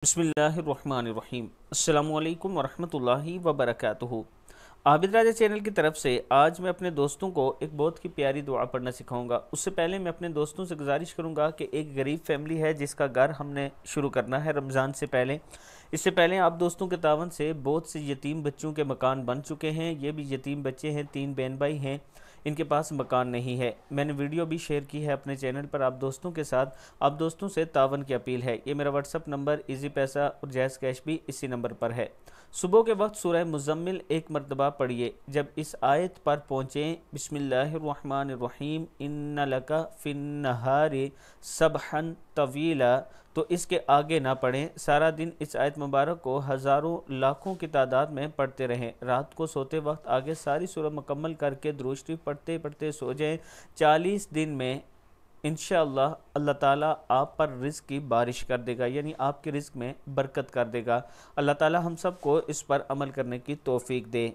बिस्मिल्लाहिर्रहमानिर्रहीम। अस्सलामु अलैकुम वरहमतुल्लाहि वबरकातुहू। आबिद राजा चैनल की तरफ से आज मैं अपने दोस्तों को एक बहुत ही प्यारी दुआ पढ़ना सिखाऊंगा। उससे पहले मैं अपने दोस्तों से गुजारिश करूंगा कि एक गरीब फैमिली है जिसका घर हमने शुरू करना है रमज़ान से पहले। इससे पहले आप दोस्तों के तावन से बहुत से यतीम बच्चों के मकान बन चुके हैं। ये भी यतीम बच्चे हैं, 3 बहन भाई हैं, इनके पास मकान नहीं है। मैंने वीडियो भी शेयर की है अपने चैनल पर आप दोस्तों के साथ। आप दोस्तों से तावन की अपील है। ये मेरा व्हाट्सअप नंबर, इजी पैसा और जैज़ कैश भी इसी नंबर पर है। सुबह के वक्त सूरह मुज़म्मिल एक मरतबा पढ़िए। जब इस आयत पर पहुँचें, बिस्मिल्लाहिर्रहमानिर्रहीम, इन्ना लका फिन्नहारि सबहन तवीला, तो इसके आगे ना पढ़ें। सारा दिन इस आयत मुबारक को हज़ारों लाखों की तादाद में पढ़ते रहें। रात को सोते वक्त आगे सारी सूरह मुकम्मल करके दुरूद शरीफ पढ़ते पढ़ते सो जाएं। 40 दिन में इंशाअल्लाह अल्लाह ताला आप पर रिज़्क़ की बारिश कर देगा, यानी आपके रिज़्क़ में बरकत कर देगा। अल्लाह ताला हम सब को इस पर अमल करने की तौफीक दे।